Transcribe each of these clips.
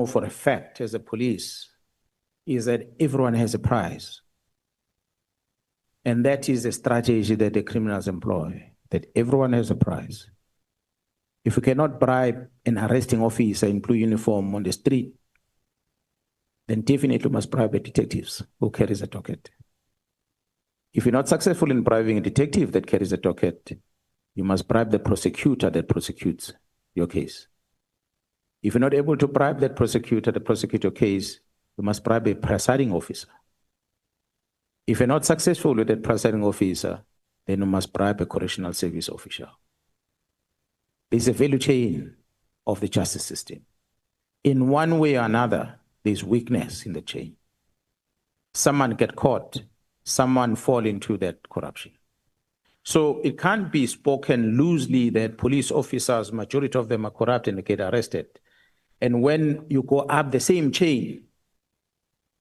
for a fact as a police is that everyone has a price. And that is a strategy that the criminals employ, that everyone has a price. If you cannot bribe an arresting officer in blue uniform on the street, then definitely must bribe the detectives who carries a docket. If you're not successful in bribing a detective that carries a docket, you must bribe the prosecutor that prosecutes your case. If you're not able to bribe that prosecutor to prosecute your case, you must bribe a presiding officer. If you're not successful with that presiding officer, then you must bribe a correctional service official. There's a value chain of the justice system. In one way or another, there's weakness in the chain. Someone get caught, someone fall into that corruption. So it can't be spoken loosely that police officers, majority of them are corrupt and they get arrested. And when you go up the same chain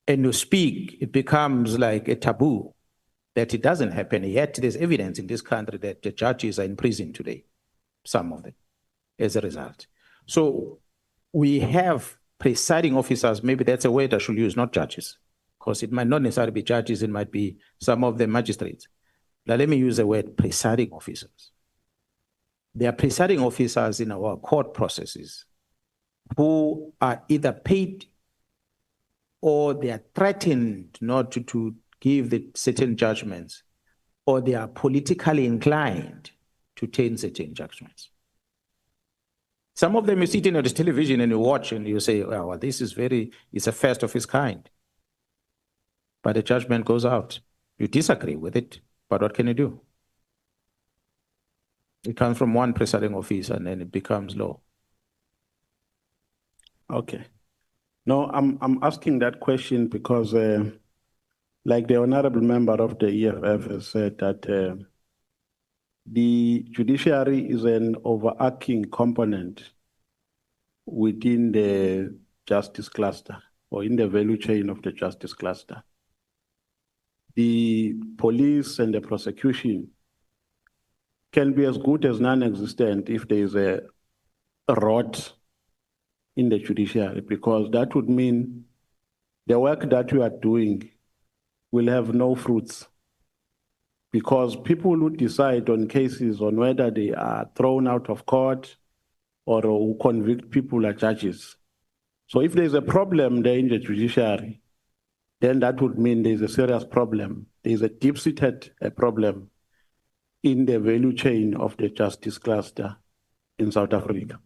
and you speak, it becomes like a taboo that it doesn't happen. Yet there's evidence in this country that the judges are in prison today, some of them, as a result. So we have presiding officers, maybe that's a word I should use, not judges, because it might not necessarily be judges, it might be some of the magistrates. Now let me use the word presiding officers. There are presiding officers in our court processes who are either paid or they are threatened not to give the certain judgments, or they are politically inclined to take certain judgments. Some of them you sit in on the television and you watch and you say, well, this is it's a first of its kind. But the judgment goes out. You disagree with it, but what can you do? It comes from one presiding officer and then it becomes law. Okay. No, I'm asking that question because like the honorable member of the EFF has said that the judiciary is an overarching component within the justice cluster or in the value chain of the justice cluster. The police and the prosecution can be as good as non-existent if there is a rot in the judiciary, because that would mean the work that you are doing will have no fruits, because people who decide on cases on whether they are thrown out of court or who convict people are judges. So if there's a problem there in the judiciary, then that would mean there's a serious problem. There's a deep-seated problem in the value chain of the justice cluster in South Africa.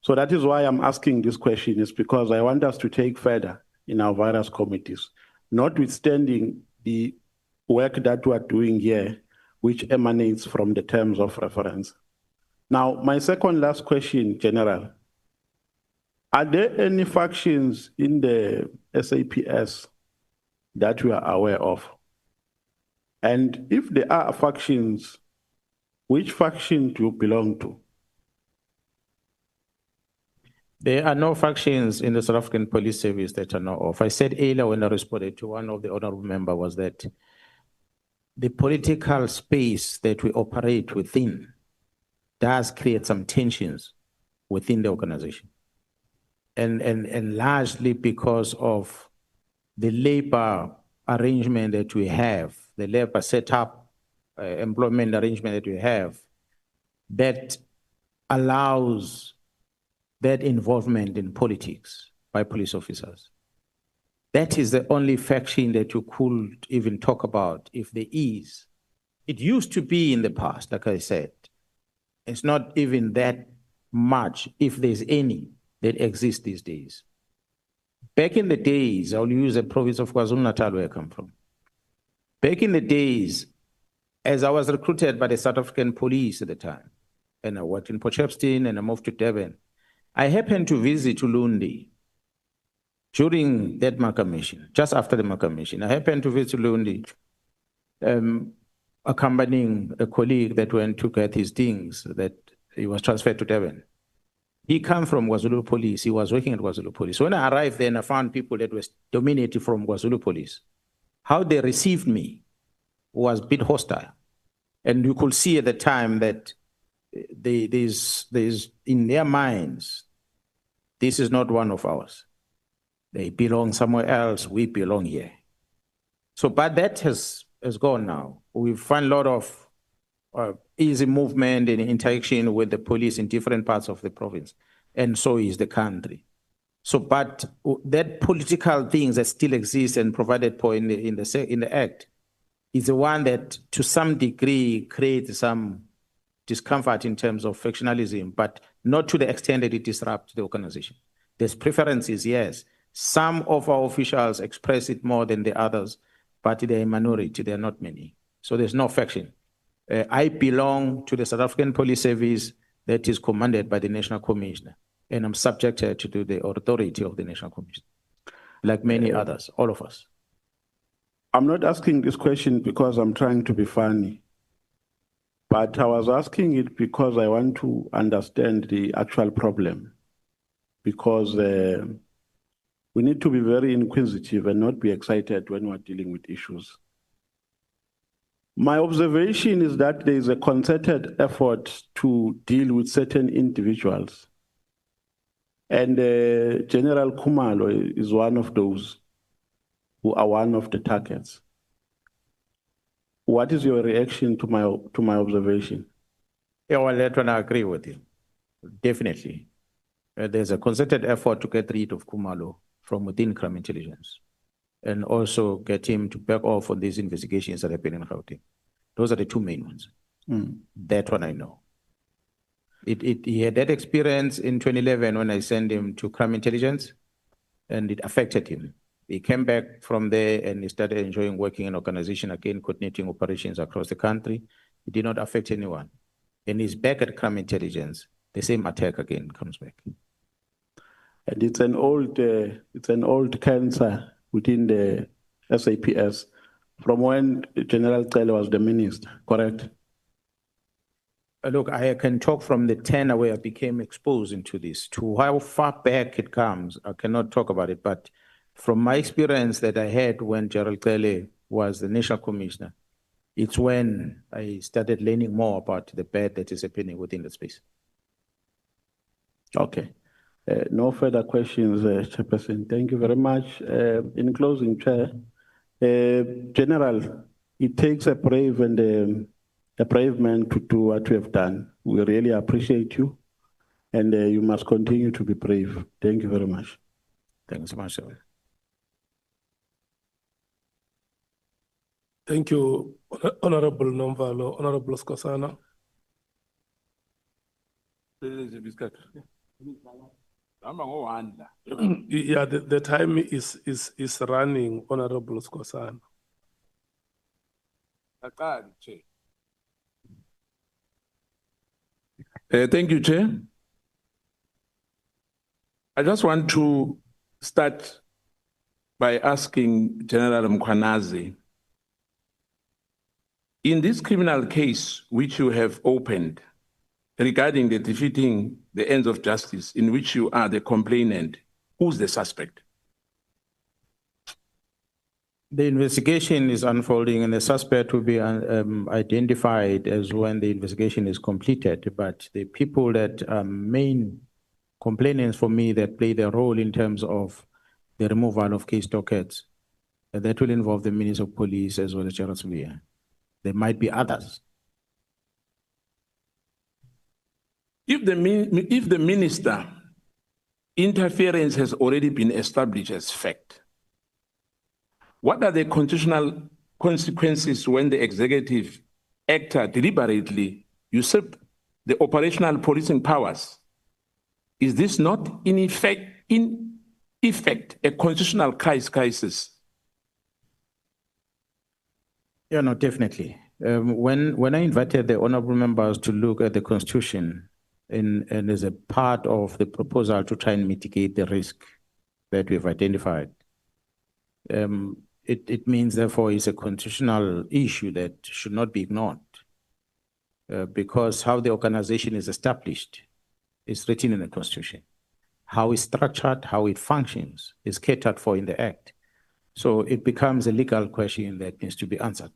So that is why I'm asking this question, is because I want us to take further in our various committees, notwithstanding the work that we are doing here, which emanates from the terms of reference. Now, my second last question, General, are there any factions in the SAPS that we are aware of? And if there are factions, which faction do you belong to? There are no factions in the South African Police Service that are not off. I said earlier when I responded to one of the honorable members was that the political space that we operate within does create some tensions within the organization. And largely because of the labor arrangement that we have, the labor setup, employment arrangement that we have, that allows that involvement in politics by police officers. That is the only faction that you could even talk about if there is. It used to be in the past, like I said. It's not even that much, if there's any, that exists these days. Back in the days, I'll use the province of KwaZulu-Natal where I come from. Back in the days, as I was recruited by the South African police at the time, and I worked in Potchefstroom and I moved to Durban, I happened to visit Ulundi during that Maka mission, just after the Maka mission. I happened to visit Ulundi, accompanying a colleague that went to get his things, that he was transferred to Durban. He came from KwaZulu Police. He was working at KwaZulu Police. When I arrived there, and I found people that were dominated from KwaZulu Police. How they received me was a bit hostile. And you could see at the time that there's in their minds, this is not one of ours. They belong somewhere else, we belong here. So, but that has gone now. We find a lot of easy movement and interaction with the police in different parts of the province, and so is the country. So, but that political things that still exist and provided for in the Act is the one that, to some degree, creates some discomfort in terms of factionalism, but not to the extent that it disrupts the organization. There's preferences, yes. Some of our officials express it more than the others, but they're a minority, they're not many. So there's no faction. I belong to the South African Police Service that is commanded by the National Commissioner, and I'm subjected to the authority of the National Commissioner, like many others, all of us. I'm not asking this question because I'm trying to be funny, but I was asking it because I want to understand the actual problem, because we need to be very inquisitive and not be excited when we're dealing with issues. My observation is that there is a concerted effort to deal with certain individuals. And General Khumalo is one of those who are one of the targets. What is your reaction to my observation? Yeah, well, that one I agree with you. Definitely. There's a concerted effort to get rid of Khumalo from within crime intelligence, and also get him to back off on these investigations that have been in Gauteng. Those are the two main ones. That one I know. He had that experience in 2011 when I sent him to crime intelligence, and it affected him. He came back from there and he started enjoying working in organization again, coordinating operations across the country. It did not affect anyone. And he's back at crime intelligence. The same attack again comes back. And it's an old cancer within the SAPS from when General Cele was the minister, correct? Look, I can talk from the tenor where I became exposed into this. To how far back it comes, I cannot talk about it, but from my experience that I had when General Cele was the National Commissioner, it's when I started learning more about the bad that is happening within the space. Okay. No further questions, Chairperson. Thank you very much. In closing, Chair, General, it takes a brave and a brave man to do what you have done. We really appreciate you, and you must continue to be brave. Thank you very much. Thank you so much, sir. Thank you, Honorable Nomvalo, Honorable Skosana. Yeah, the time is running, Honorable Skosana. Thank you, Chair. I just want to start by asking General Mkhwanazi, in this criminal case which you have opened regarding the defeating the ends of justice, in which you are the complainant, who's the suspect? The investigation is unfolding, and the suspect will be identified as when the investigation is completed. But the people that are main complainants for me that play their role in terms of the removal of case dockets, that will involve the Minister of Police as well as General Sevilla. There might be others. If the minister interference has already been established as fact, what are the constitutional consequences when the executive actor deliberately usurp the operational policing powers? Is this not in effect a constitutional crisis? Yeah, no, definitely. When I invited the honorable members to look at the Constitution, and as a part of the proposal to try and mitigate the risk that we've identified, it means, therefore, it's a constitutional issue that should not be ignored, because how the organization is established is written in the Constitution. How it's structured, how it functions is catered for in the Act. So it becomes a legal question that needs to be answered.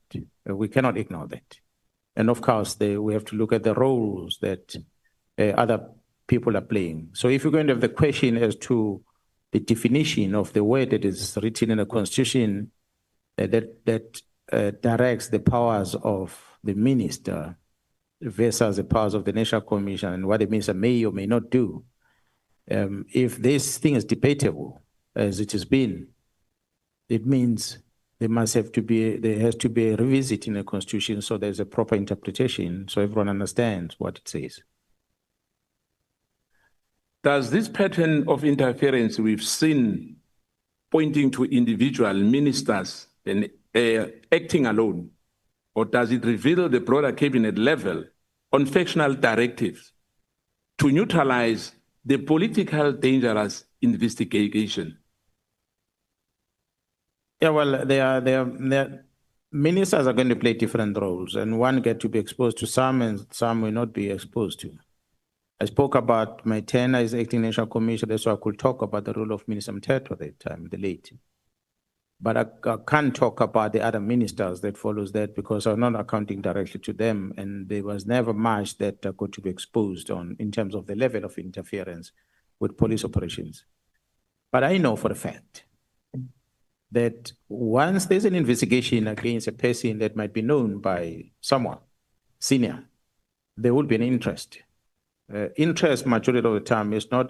We cannot ignore that. And of course, we have to look at the roles that other people are playing. So if you're going to have the question as to the definition of the word that is written in the Constitution that directs the powers of the minister versus the powers of the National Commission and what the minister may or may not do. If this thing is debatable, as it has been, it means there has to be a revisit in the Constitution so there's a proper interpretation so everyone understands what it says. Does this pattern of interference we've seen pointing to individual ministers and acting alone, or does it reveal the broader cabinet level on factional directives to neutralize the political dangerous investigation? Yeah, well, ministers are going to play different roles, and one get to be exposed to some, and some will not be exposed to. I spoke about my tenure as acting national commissioner, so I could talk about the role of Minister Mteto at that time, the late. But I can't talk about the other ministers that follows that because I'm not accounting directly to them, and there was never much that got to be exposed on in terms of the level of interference with police operations. But I know for a fact that once there's an investigation against a person that might be known by someone senior, there will be an interest. Interest, majority of the time, is not